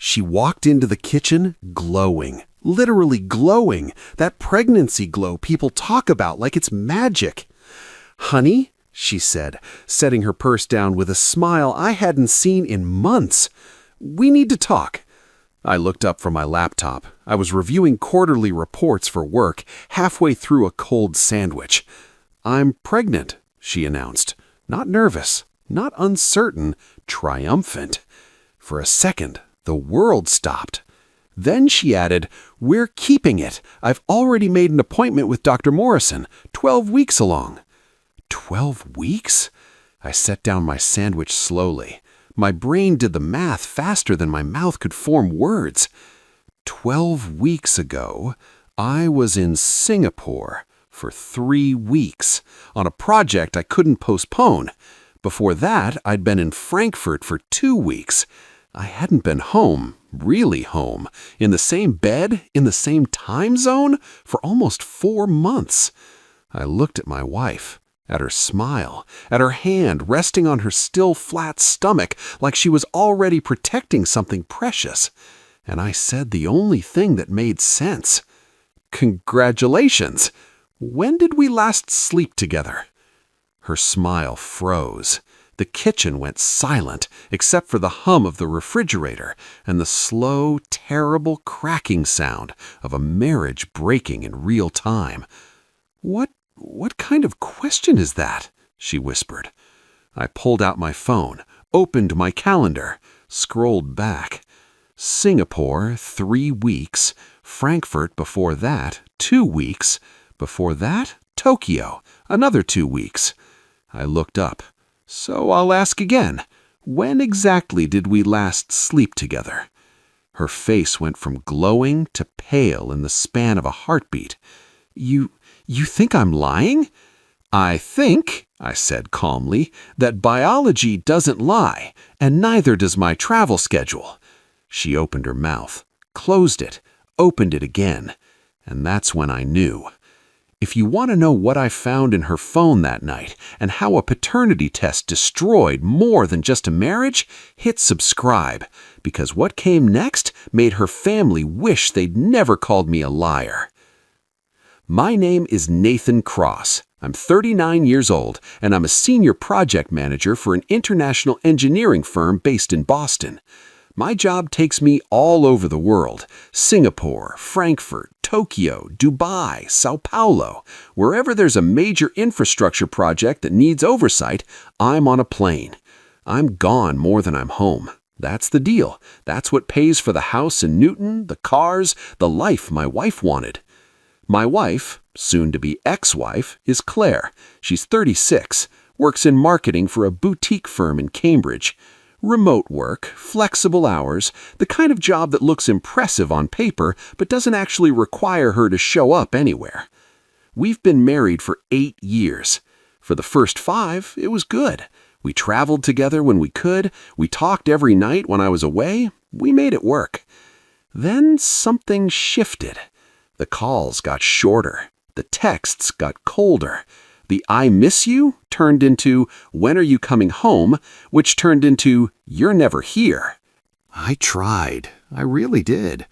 She walked into the kitchen glowing, literally glowing, that pregnancy glow people talk about like it's magic. "Honey," she said, setting her purse down with a smile I hadn't seen in months, "we need to talk." I looked up from my laptop. I was reviewing quarterly reports for work, halfway through a cold sandwich. "I'm pregnant," she announced. Not nervous, not uncertain, triumphant. For a second, the world stopped. Then she added, "We're keeping it. I've already made an appointment with Dr. Morrison, 12 weeks along." 12 weeks? I set down my sandwich slowly. My brain did the math faster than my mouth could form words. 12 weeks ago, I was in Singapore for 3 weeks on a project I couldn't postpone. Before that, I'd been in Frankfurt for 2 weeks. I hadn't been home, really home, in the same bed, in the same time zone, for almost 4 months. I looked at my wife, at her smile, at her hand resting on her still flat stomach like she was already protecting something precious. And I said the only thing that made sense. "Congratulations! When did we last sleep together?" Her smile froze. The kitchen went silent, except for the hum of the refrigerator and the slow, terrible cracking sound of a marriage breaking in real time. What kind of question is that?" she whispered. I pulled out my phone, opened my calendar, scrolled back. Singapore, 3 weeks. Frankfurt before that, 2 weeks. Before that, Tokyo, another 2 weeks. I looked up. "So I'll ask again. When exactly did we last sleep together?" Her face went from glowing to pale in the span of a heartbeat. You think I'm lying?" "I think," I said calmly, "that biology doesn't lie, and neither does my travel schedule." She opened her mouth, closed it, opened it again, and that's when I knew. If you want to know what I found in her phone that night and how a paternity test destroyed more than just a marriage, hit subscribe, because what came next made her family wish they'd never called me a liar. My name is Nathan Cross. I'm 39 years old, and I'm a senior project manager for an international engineering firm based in Boston. My job takes me all over the world: Singapore, Frankfurt, Tokyo, Dubai, Sao Paulo. Wherever there's a major infrastructure project that needs oversight, I'm on a plane. I'm gone more than I'm home. That's the deal. That's what pays for the house in Newton, the cars, the life my wife wanted. My wife, soon-to-be ex-wife, is Claire. She's 36, works in marketing for a boutique firm in Cambridge. Remote work, flexible hours, the kind of job that looks impressive on paper but doesn't actually require her to show up anywhere. We've been married for 8 years. For the first 5, it was good. We traveled together when we could. We talked every night when I was away. We made it work. Then something shifted. The calls got shorter. The texts got colder. The "I miss you" turned into "When are you coming home?" which turned into "You're never here." I tried. I really did.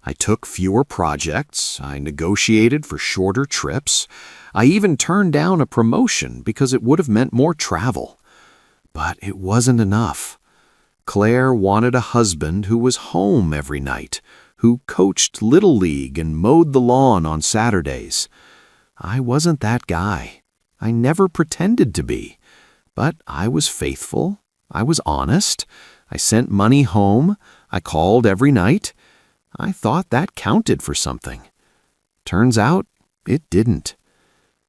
I took fewer projects. I negotiated for shorter trips. I even turned down a promotion because it would have meant more travel. But it wasn't enough. Claire wanted a husband who was home every night, who coached Little League and mowed the lawn on Saturdays. I wasn't that guy. I never pretended to be. But I was faithful. I was honest. I sent money home. I called every night. I thought that counted for something. Turns out, it didn't.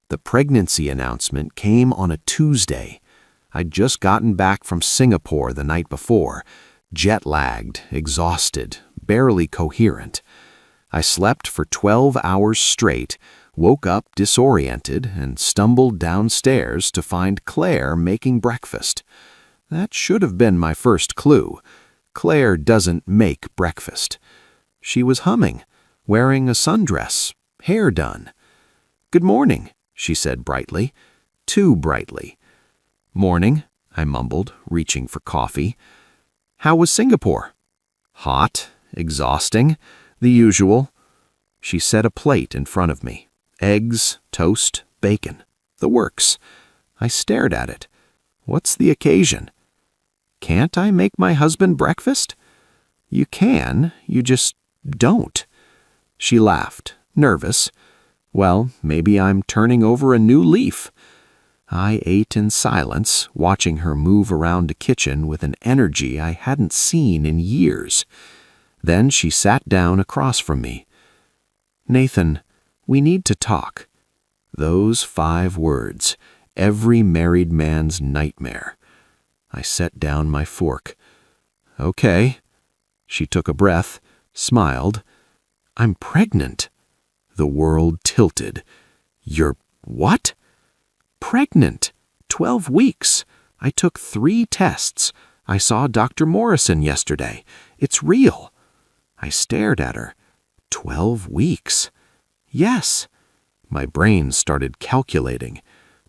The pregnancy announcement came on a Tuesday. I'd just gotten back from Singapore the night before, jet-lagged, exhausted, barely coherent. I slept for 12 hours straight, woke up disoriented, and stumbled downstairs to find Claire making breakfast. That should have been my first clue. Claire doesn't make breakfast. She was humming, wearing a sundress, hair done. "Good morning," she said brightly, too brightly. "Morning," I mumbled, reaching for coffee. "How was Singapore?" Hot, exhausting, the usual. She set a plate in front of me. Eggs, toast, bacon. The works. I stared at it. What's the occasion? Can't I make my husband breakfast? You can, you just don't. She laughed, nervous. Well, maybe I'm turning over a new leaf. I ate in silence, watching her move around the kitchen with an energy I hadn't seen in years. Then she sat down across from me. Nathan, we need to talk. Those 5 words, every married man's nightmare. I set down my fork. Okay. She took a breath, smiled. I'm pregnant. The world tilted. You're what? Pregnant. 12 weeks. I took 3 tests. I saw Dr. Morrison yesterday. It's real. I stared at her. 12 weeks. Yes. My brain started calculating.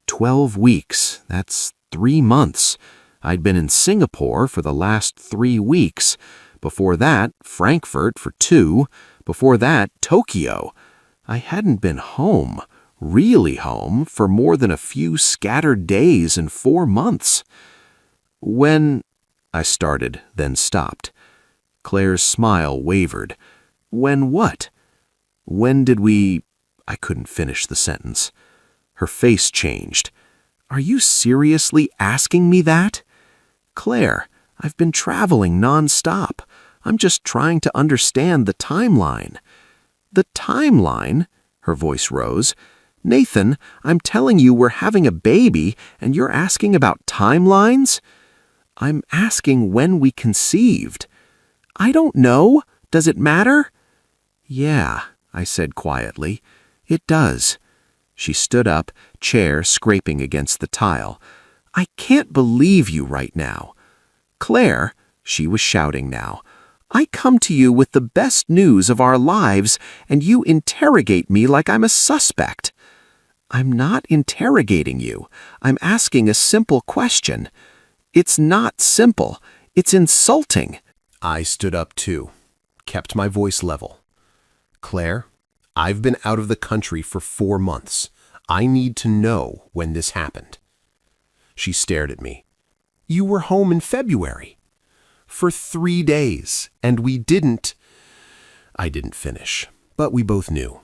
12 weeks. That's 3 months. I'd been in Singapore for the last 3 weeks. Before that, Frankfurt for 2. Before that, Tokyo. I hadn't been home, really home, for more than a few scattered days in 4 months. When... I started, then stopped. Claire's smile wavered. When what? When did we... I couldn't finish the sentence. Her face changed. Are you seriously asking me that? Claire, I've been traveling non-stop. I'm just trying to understand the timeline. The timeline? Her voice rose. Nathan, I'm telling you we're having a baby, and you're asking about timelines? I'm asking when we conceived. I don't know. Does it matter? Yeah, I said quietly. It does. She stood up, chair scraping against the tile. I can't believe you right now. Claire, she was shouting now, I come to you with the best news of our lives, and you interrogate me like I'm a suspect. I'm not interrogating you. I'm asking a simple question. It's not simple. It's insulting. I stood up too, kept my voice level. Claire, I've been out of the country for 4 months. I need to know when this happened. She stared at me. You were home in February. For 3 days, and we didn't... I didn't finish, but we both knew.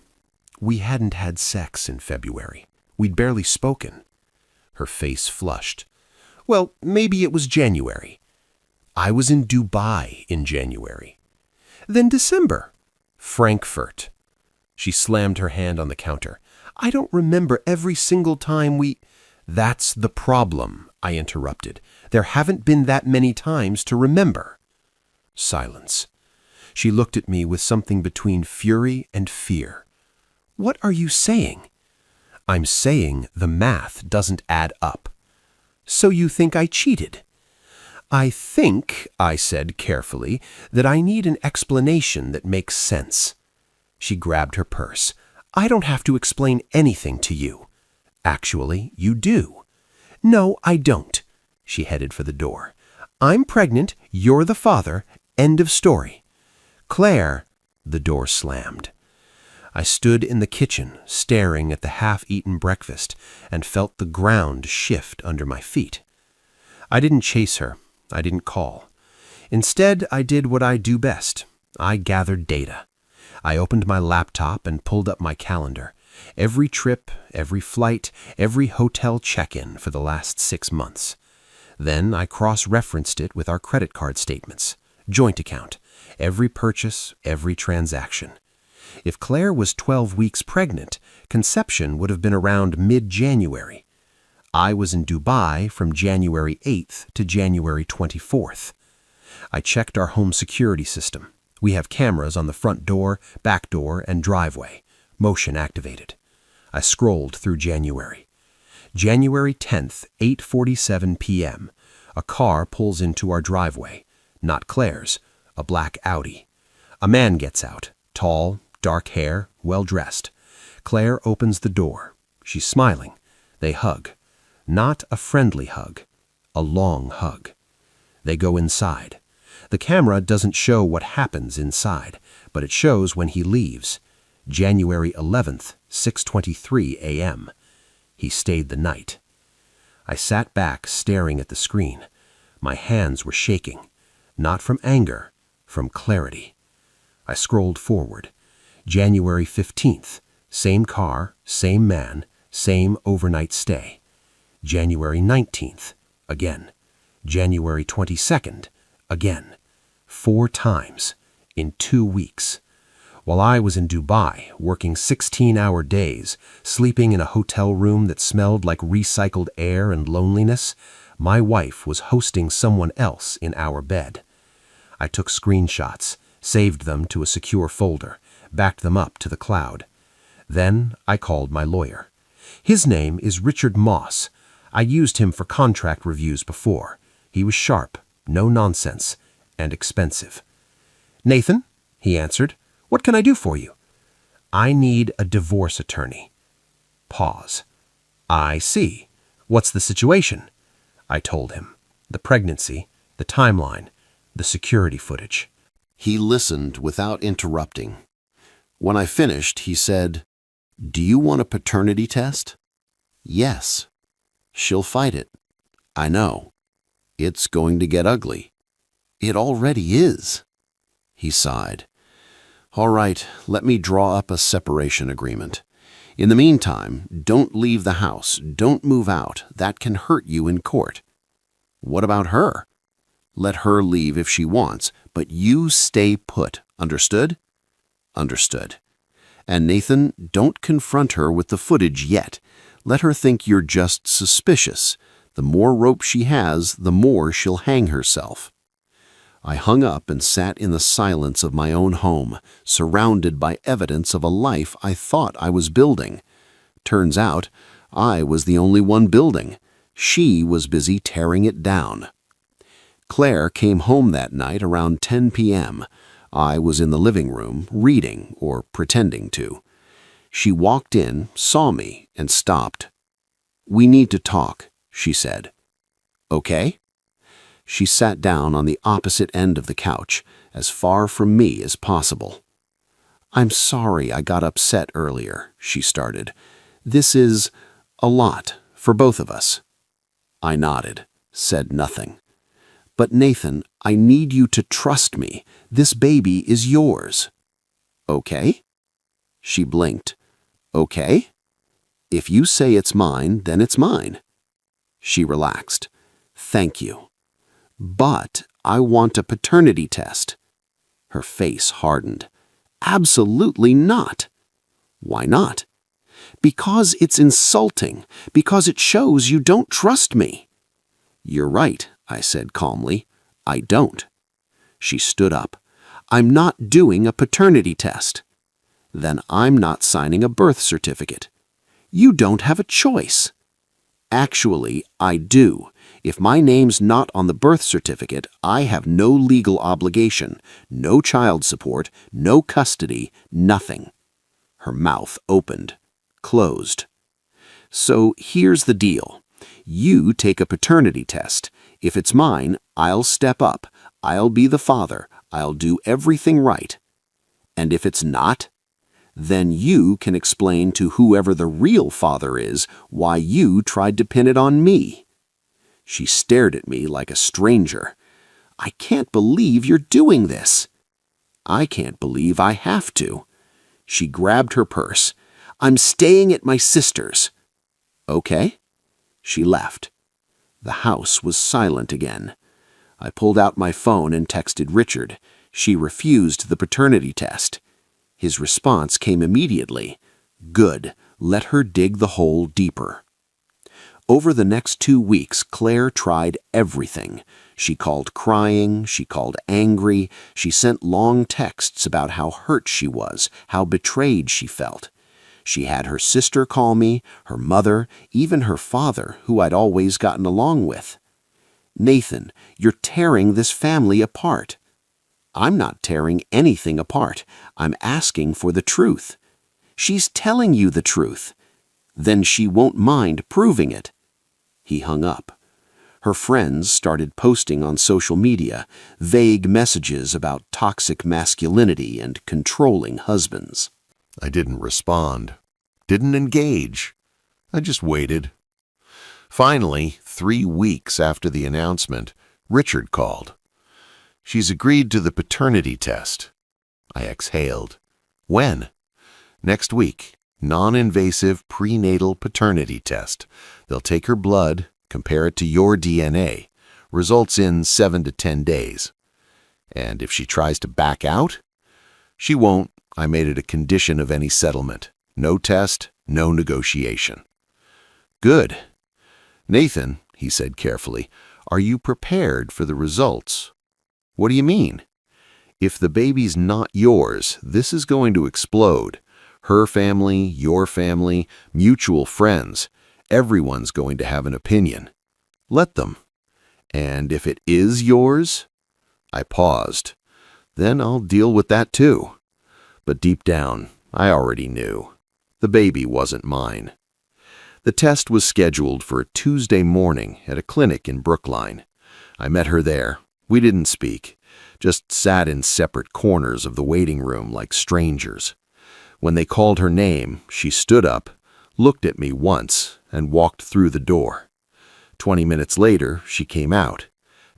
We hadn't had sex in February. We'd barely spoken. Her face flushed. Well, maybe it was January. I was in Dubai in January. Then December. Frankfurt. She slammed her hand on the counter. I don't remember every single time we... That's the problem, I interrupted. There haven't been that many times to remember. Silence. She looked at me with something between fury and fear. What are you saying? I'm saying the math doesn't add up. So you think I cheated? I think, I said carefully, that I need an explanation that makes sense. She grabbed her purse. I don't have to explain anything to you. Actually, you do. No, I don't. She headed for the door. I'm pregnant, you're the father, end of story. Claire, the door slammed. I stood in the kitchen, staring at the half-eaten breakfast, and felt the ground shift under my feet. I didn't chase her. I didn't call. Instead, I did what I do best. I gathered data. I opened my laptop and pulled up my calendar. Every trip, every flight, every hotel check-in for the last 6 months. Then I cross-referenced it with our credit card statements, joint account, every purchase, every transaction. If Claire was 12 weeks pregnant, conception would have been around mid-January. I was in Dubai from January 8th to January 24th. I checked our home security system. We have cameras on the front door, back door, and driveway. Motion activated. I scrolled through January. January 10th, 8:47 p.m. A car pulls into our driveway. Not Claire's. A black Audi. A man gets out. Tall, dark hair, well-dressed. Claire opens the door. She's smiling. They hug. Not a friendly hug. A long hug. They go inside. The camera doesn't show what happens inside, but it shows when he leaves. January 11th, 6:23 a.m. He stayed the night. I sat back staring at the screen. My hands were shaking, not from anger, from clarity. I scrolled forward. January 15th, same car, same man, same overnight stay. January 19th, again. January 22nd, again. 4 times in 2 weeks. While I was in Dubai, working 16-hour days, sleeping in a hotel room that smelled like recycled air and loneliness, my wife was hosting someone else in our bed. I took screenshots, saved them to a secure folder, backed them up to the cloud. Then I called my lawyer. His name is Richard Moss. I used him for contract reviews before. He was sharp, no nonsense, and expensive. "Nathan," he answered, "what can I do for you?" "I need a divorce attorney." Pause. "I see. What's the situation?" I told him. The pregnancy, the timeline, the security footage. He listened without interrupting. When I finished, he said, "Do you want a paternity test?" "Yes." "She'll fight it." "I know. It's going to get ugly." "It already is." He sighed. "All right, let me draw up a separation agreement. In the meantime, don't leave the house, don't move out. That can hurt you in court." "What about her?" "Let her leave if she wants, but you stay put. Understood?" "Understood." "And Nathan, don't confront her with the footage yet. Let her think you're just suspicious. The more rope she has, the more she'll hang herself." I hung up and sat in the silence of my own home, surrounded by evidence of a life I thought I was building. Turns out, I was the only one building. She was busy tearing it down. Claire came home that night around 10 p.m. I was in the living room, reading, or pretending to. She walked in, saw me, and stopped. "We need to talk," she said. "Okay?" She sat down on the opposite end of the couch, as far from me as possible. "I'm sorry I got upset earlier," she started. "This is a lot for both of us." I nodded, said nothing. "But Nathan, I need you to trust me. This baby is yours." "Okay?" She blinked. "Okay? If you say it's mine, then it's mine." She relaxed. "Thank you. But I want a paternity test." Her face hardened. "Absolutely not." "Why not?" "Because it's insulting. Because it shows you don't trust me." "You're right," I said calmly. "I don't." She stood up. "I'm not doing a paternity test." "Then I'm not signing a birth certificate." "You don't have a choice." "Actually, I do. If my name's not on the birth certificate, I have no legal obligation, no child support, no custody, nothing." Her mouth opened, closed. "So here's the deal. You take a paternity test. If it's mine, I'll step up. I'll be the father. I'll do everything right. And if it's not, then you can explain to whoever the real father is why you tried to pin it on me." She stared at me like a stranger. "I can't believe you're doing this." "I can't believe I have to." She grabbed her purse. "I'm staying at my sister's." "Okay." She left. The house was silent again. I pulled out my phone and texted Richard. She refused the paternity test. His response came immediately. "Good. Let her dig the hole deeper." Over the next 2 weeks, Claire tried everything. She called crying, she called angry, she sent long texts about how hurt she was, how betrayed she felt. She had her sister call me, her mother, even her father, who I'd always gotten along with. "Nathan, you're tearing this family apart." "I'm not tearing anything apart. I'm asking for the truth." "She's telling you the truth." "Then she won't mind proving it." He hung up. Her friends started posting on social media vague messages about toxic masculinity and controlling husbands. I didn't respond, didn't engage. I just waited. Finally, 3 weeks after the announcement, Richard called. She's agreed to the paternity test. I exhaled. When? Next week. Non-invasive prenatal paternity test. They'll take her blood, compare it to your DNA. Results in 7 to 10 days. And if she tries to back out? She won't. I made it a condition of any settlement. No test, no negotiation. Good. Nathan, he said carefully, are you prepared for the results? What do you mean? If the baby's not yours, this is going to explode. Her family, your family, mutual friends, everyone's going to have an opinion. Let them. And if it is yours? I paused. Then I'll deal with that too. But deep down, I already knew. The baby wasn't mine. The test was scheduled for a Tuesday morning at a clinic in Brookline. I met her there. We didn't speak, just sat in separate corners of the waiting room like strangers. When they called her name, she stood up, looked at me once, and walked through the door. 20 minutes later, she came out,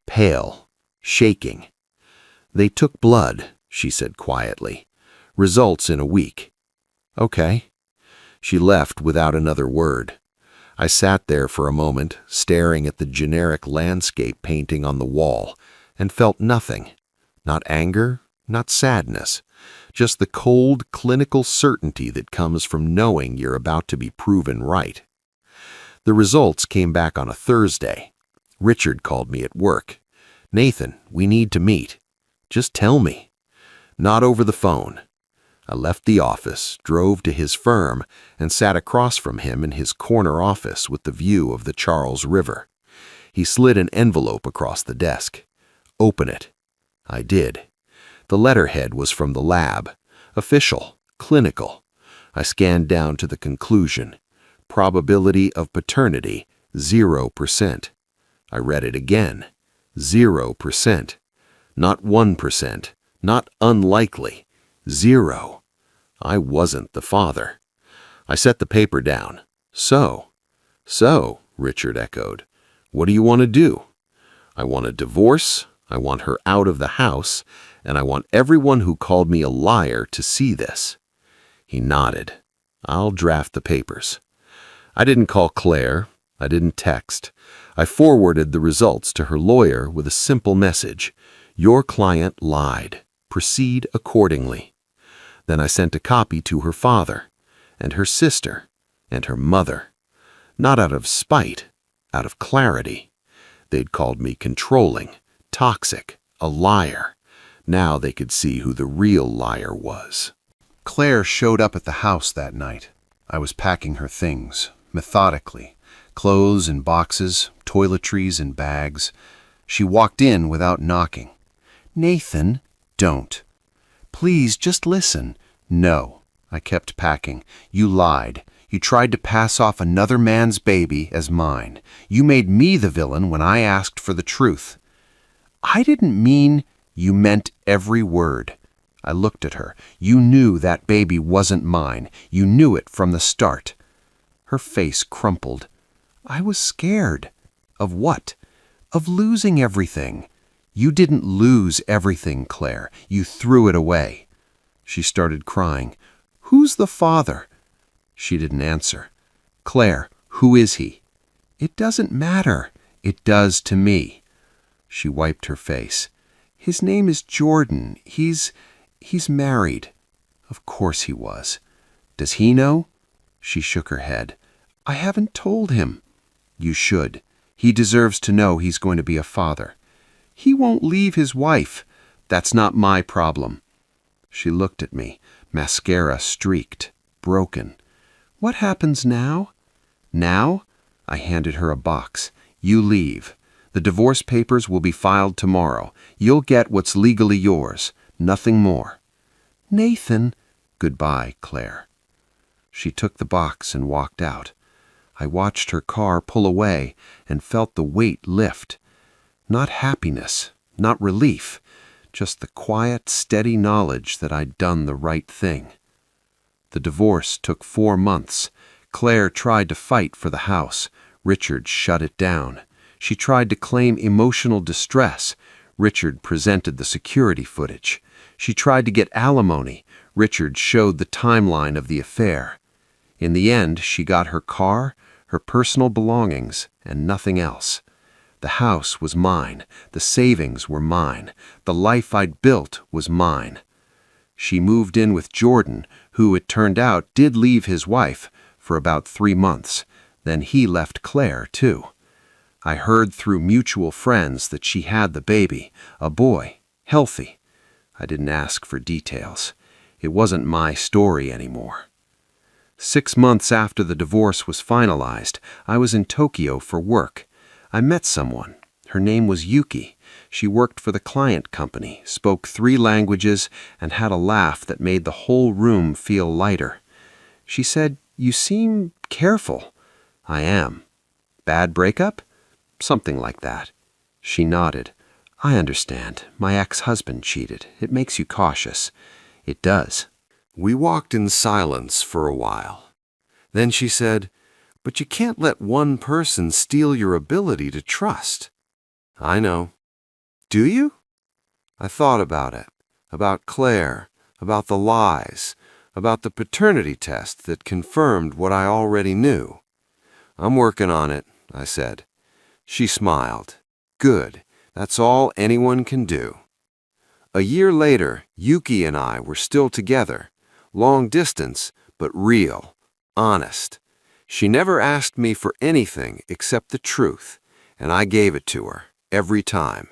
pale, shaking. They took blood, she said quietly. Results in a week. Okay. She left without another word. I sat there for a moment, staring at the generic landscape painting on the wall, and felt nothing. Not anger, not sadness. Just the cold, clinical certainty that comes from knowing you're about to be proven right. The results came back on a Thursday. Richard called me at work. Nathan, we need to meet. Just tell me. Not over the phone. I left the office, drove to his firm, and sat across from him in his corner office with the view of the Charles River. He slid an envelope across the desk. Open it. I did. The letterhead was from the lab. Official, clinical. I scanned down to the conclusion. Probability of paternity, 0%. I read it again. 0%. Not 1%. Not unlikely. 0. I wasn't the father. I set the paper down. So, Richard echoed. What do you want to do? I want a divorce, I want her out of the house, and I want everyone who called me a liar to see this. He nodded. I'll draft the papers. I didn't call Claire. I didn't text. I forwarded the results to her lawyer with a simple message. Your client lied. Proceed accordingly. Then I sent a copy to her father, and her sister, and her mother. Not out of spite, out of clarity. They'd called me controlling, toxic, a liar. Now they could see who the real liar was. Claire showed up at the house that night. I was packing her things, methodically. Clothes in boxes, toiletries in bags. She walked in without knocking. Nathan, don't. Please, just listen. No. I kept packing. You lied. You tried to pass off another man's baby as mine. You made me the villain when I asked for the truth. I didn't mean you meant every word. I looked at her. You knew that baby wasn't mine. You knew it from the start. Her face crumpled. I was scared. Of what? Of losing everything. You didn't lose everything, Claire. You threw it away. She started crying. Who's the father? She didn't answer. Claire, who is he? It doesn't matter. It does to me. She wiped her face. His name is Jordan. He's married. Of course he was. Does he know? She shook her head. I haven't told him. You should. He deserves to know he's going to be a father. He won't leave his wife. That's not my problem. She looked at me, mascara streaked, broken. What happens now? Now? I handed her a box. You leave. The divorce papers will be filed tomorrow. You'll get what's legally yours. Nothing more. Nathan. Goodbye, Claire. She took the box and walked out. I watched her car pull away and felt the weight lift. Not happiness, not relief, just the quiet, steady knowledge that I'd done the right thing. The divorce took 4 months. Claire tried to fight for the house. Richard shut it down. She tried to claim emotional distress. Richard presented the security footage. She tried to get alimony. Richard showed the timeline of the affair. In the end, she got her car, her personal belongings, and nothing else. The house was mine. The savings were mine. The life I'd built was mine. She moved in with Jordan, who, it turned out, did leave his wife for about 3 months. Then he left Claire, too. I heard through mutual friends that she had the baby, a boy, healthy. I didn't ask for details. It wasn't my story anymore. 6 months after the divorce was finalized, I was in Tokyo for work. I met someone. Her name was Yuki. She worked for the client company, spoke 3 languages, and had a laugh that made the whole room feel lighter. She said, "You seem careful." "I am." "Bad breakup?" "Something like that." She nodded. "I understand. My ex-husband cheated. It makes you cautious." "It does." We walked in silence for a while. Then she said, "But you can't let one person steal your ability to trust." "I know." "Do you?" I thought about it, about Claire, about the lies, about the paternity test that confirmed what I already knew. "I'm working on it," I said. She smiled. "Good. That's all anyone can do." A year later, Yuki and I were still together. Long distance, but real, honest. She never asked me for anything except the truth, and I gave it to her, every time,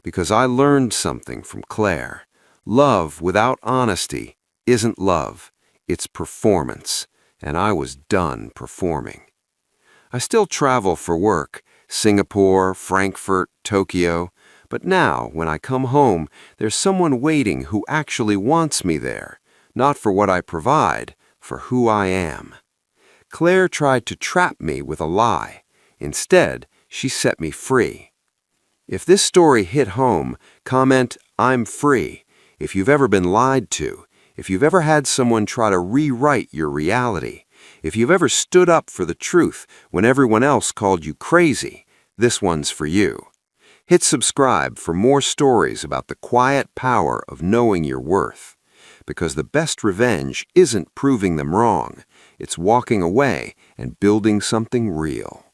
because I learned something from Claire. Love without honesty isn't love, it's performance, and I was done performing. I still travel for work, Singapore, Frankfurt, Tokyo, but now, when I come home, there's someone waiting who actually wants me there, not for what I provide, for who I am. Claire tried to trap me with a lie. Instead, she set me free. If this story hit home, comment, "I'm free." If you've ever been lied to, if you've ever had someone try to rewrite your reality, if you've ever stood up for the truth when everyone else called you crazy, this one's for you. Hit subscribe for more stories about the quiet power of knowing your worth. Because the best revenge isn't proving them wrong, it's walking away and building something real.